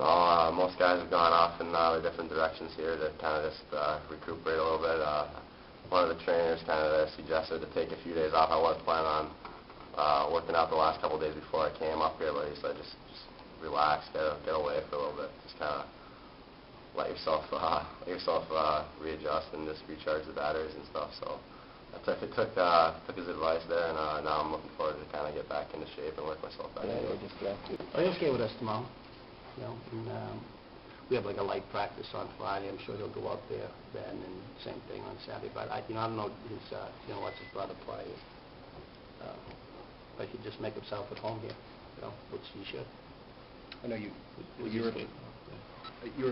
Most guys have gone off in the different directions here to kind of just recuperate a little bit. One of the trainers kind of suggested to take a few days off. I was planning on working out the last couple of days before I came up here, but he said just relax, get away for a little bit, just kind of let yourself readjust and just recharge the batteries and stuff. So I took his advice there, and now I'm looking forward to kind of get back into shape and work myself back into it. He'll skate with us tomorrow. You know, and we have like a light practice on Friday. I'm sure he'll go out there then, and same thing on Saturday. But I don't know his, watch his brother play. But he'd just make himself at home here, which he should. I know you were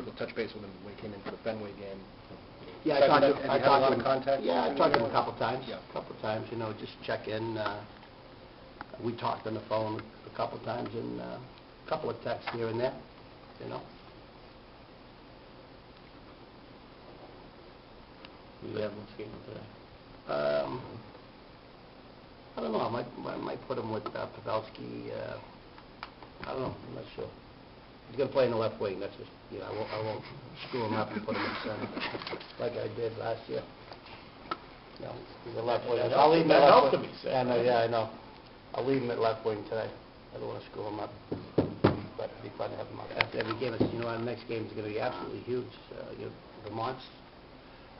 able to touch base with him when he came in for the Fenway game. Yeah, I talked to him. Contact? Yeah, I talked to him a couple times. Just check in. We talked on the phone a couple times, and a couple of texts here and there. We have one skating today. I don't know. I might put him with Pavelski. I don't know. I'm not sure. He's going to play in the left wing. That's just, I won't screw him up and put him in center like I did last year. He's a left wing. I'll leave him at left wing. I know. I'll leave him at left wing today. I don't want to screw him up. But it'd be fun to have him up after every game. Our next game is going to be absolutely huge. Vermont's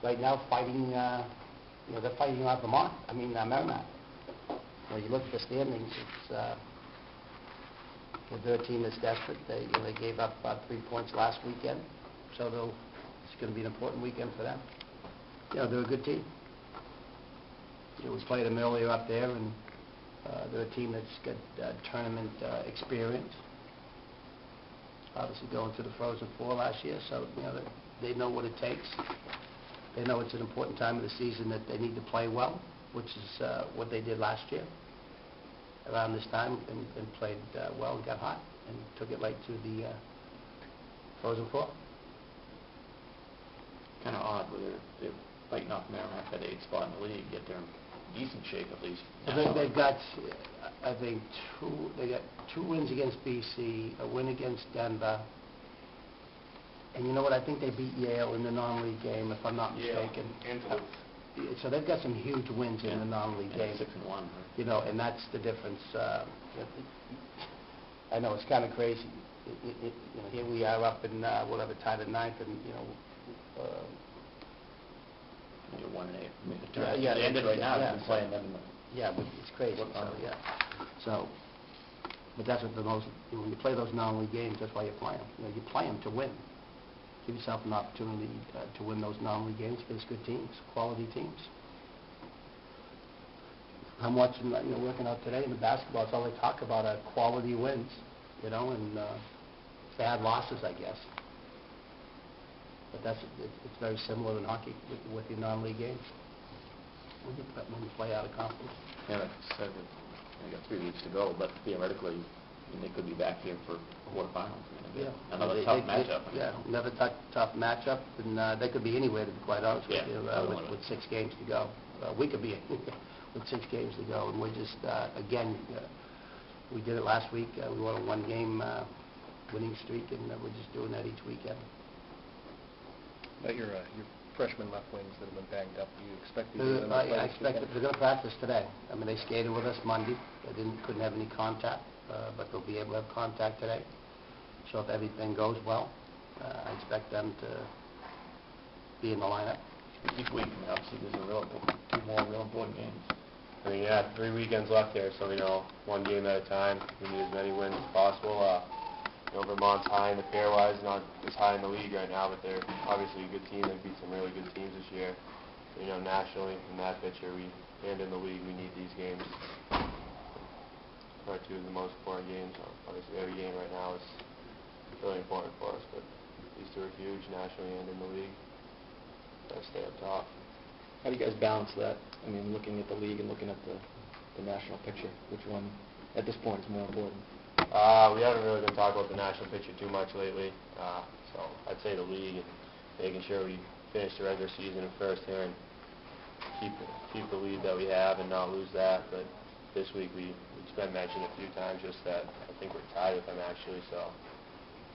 right now fighting. They're fighting out Vermont. Merrimack. You look at the standings. They're a team that's desperate. They gave up about 3 points last weekend, so it's going to be an important weekend for them. They're a good team. We played them earlier up there, and they're a team that's got tournament experience. Obviously going to the Frozen Four last year, so they know what it takes. They know it's an important time of the season that they need to play well, which is what they did last year around this time, and played well and got hot and took it right to the Frozen Four. Kind of odd where they're fighting off Merrimack at 8th spot in the league, yet they're in decent shape at least. They've got, I think, two wins against BC, a win against Denver, and you know what? I think they beat Yale in the non-league game, if I'm not mistaken. So they've got some huge wins in the non-league game. 6-1. And that's the difference. I know it's kind of crazy. Here we are up in whatever, tied at 9th, and you're 1-8. It ended right now. You've been playing them. It's crazy. So, but that's what when you play those non-league games, that's why you play them. You play them to win. Give yourself an opportunity to win those non-league games against good teams, quality teams. I'm watching, working out today in the basketball. It's all they talk about are quality wins, and bad losses, I guess. But it's very similar in hockey with your non-league games. When you play out of confidence. Yeah, like I said, we got 3 weeks to go, but theoretically, they could be back here for quarterfinals. Another tough matchup. Another tough matchup, and they could be anywhere, to be quite honest with you, with 6 games to go. We could be anywhere with 6 games to go, and we're just, again, we did it last week. We won a 1-game winning streak, and we're just doing that each weekend. About your freshman left wings that have been banged up, do you expect these to I expect that they're going to practice today. They skated with us Monday. They couldn't have any contact, but they'll be able to have contact today. So if everything goes well, I expect them to be in the lineup. Each week, obviously, there's 2 more real important games. 3 weekends left there, so 1 game at a time. We need as many wins as possible. Vermont's high in the pairwise, not as high in the league right now, but they're obviously a good team. They beat some really good teams this year. Nationally, in that picture, and in the league, we need these games. Are 2 of the most important games. Obviously, every game right now is really important for us, but these 2 are huge nationally and in the league. Got to stay up top. How do you guys balance that? Looking at the league and looking at the national picture, which one, at this point, is more important? We haven't really been talking about the national picture too much lately, so I'd say the league and making sure we finish the regular season in first here and keep the lead that we have and not lose that. But this week it's been mentioned a few times just that I think we're tied with them actually, so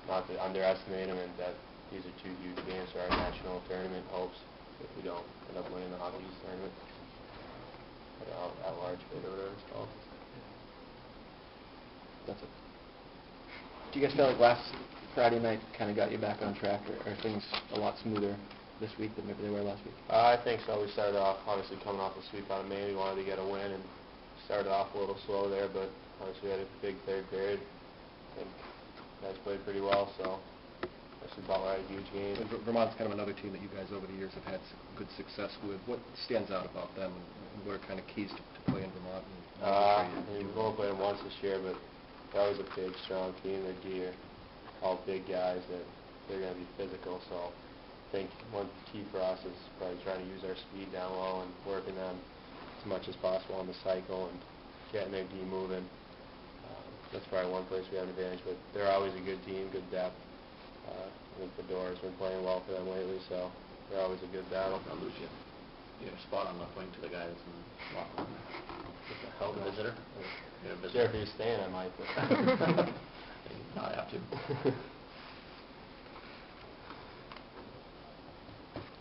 not to underestimate them, and that these are two huge games for our national tournament hopes if we don't end up winning the Hockey East tournament. At large bid or whatever it's called. That's it. Do you guys feel like last Friday night kind of got you back on track, or are things a lot smoother this week than maybe they were last week? I think so. We started off, obviously, coming off the sweep out of Maine. We wanted to get a win and started off a little slow there, but obviously we had a big third period. I think guys played pretty well, so obviously Butler had a huge game. Vermont's kind of another team that you guys over the years have had good success with. What stands out about them, and what are kind of keys to play in Vermont? We've only played them once this year, but they're always a big, strong team. They're dear, all big guys that they're going to be physical. So I think one key for us is probably trying to use our speed down low and working them as much as possible on the cycle and getting their D moving. That's probably one place we have an advantage, but they're always a good team, good depth. I think Fedora's been playing well for them lately, so they're always a good battle. I'll lose you. You have a spot on left wing to the guy that's in the locker room. What the hell, The visitor? You're a Sure, visitor. if you're staying, I might. But No, I have to.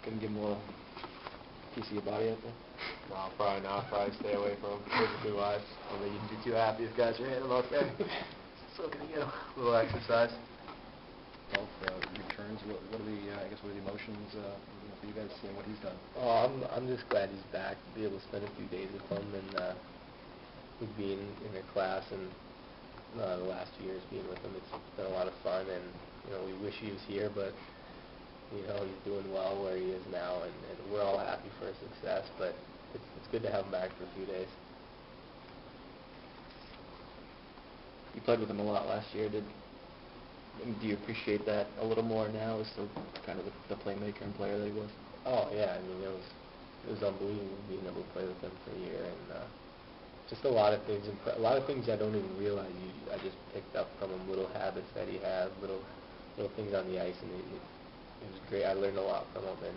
Couldn't give him a little piece of your body out there? No, probably not. Probably stay away from him, physically wise. I don't think you'd be too happy if guys are hitting him out there. Still gonna get a little exercise. Golf returns. What are the what are the emotions for you guys seeing what he's done? Oh, I'm just glad he's back. To be able to spend a few days with him and with being in their class and the last 2 years being with him, it's been a lot of fun. And we wish he was here, but he's doing well where he is now, and we're all happy for his success. But it's good to have him back for a few days. You played with him a lot last year. Do you appreciate that a little more now as the kind of the playmaker and player that he was? Oh yeah, I mean it was unbelievable being able to play with him for a year, and just a lot of things I don't even realize. I just picked up from him, little habits that he had, little things on the ice, and it was great. I learned a lot from him,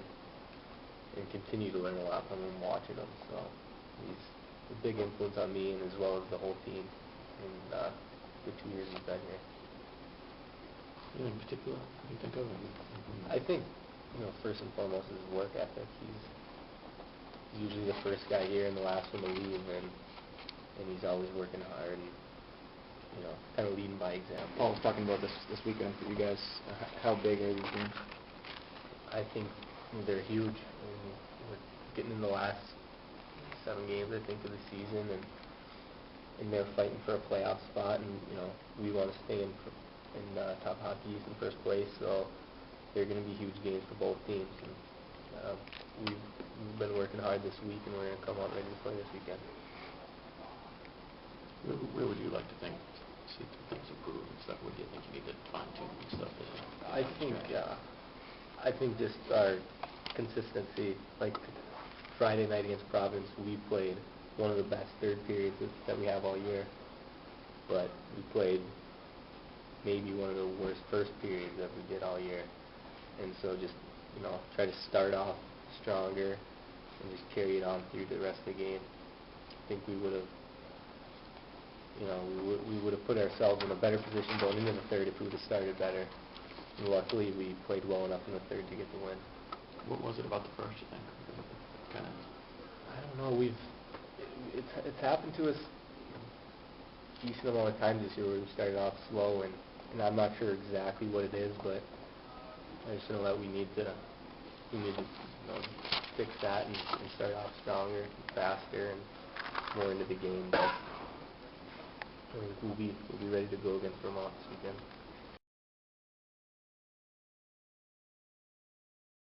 and continue to learn a lot from him watching him. So he's a big influence on me and as well as the whole team in the 2 years he's been here. In particular, what do you think of him? I think, first and foremost is his work ethic. He's usually the first guy here and the last one to leave, and he's always working hard and, kind of leading by example. Paul was talking about this weekend for you guys. How big are these games? I think they're huge. I mean, we're getting in the last 7 games, I think, of the season, and they're fighting for a playoff spot, and, we want to stay in top Hockey East in first place, so they're going to be huge games for both teams. And we've been working hard this week, and we're going to come out ready to play this weekend. Where would you like to see things improve and stuff? What do you think you need to fine-tune and stuff? I think just our consistency. Like Friday night against Providence, we played one of the best third periods that we have all year, but we played maybe one of the worst first periods that we did all year. And so just, try to start off stronger and just carry it on through the rest of the game. I think we would have, we would have put ourselves in a better position going into the third if we would have started better. And luckily, we played well enough in the third to get the win. What was it about the first, you think? I don't know. It's happened to us a decent amount of times this year where we started off slow, and I'm not sure exactly what it is, but I just know that we need to fix that and start off stronger, faster, and more into the game. But I think we'll be ready to go against Vermont this weekend.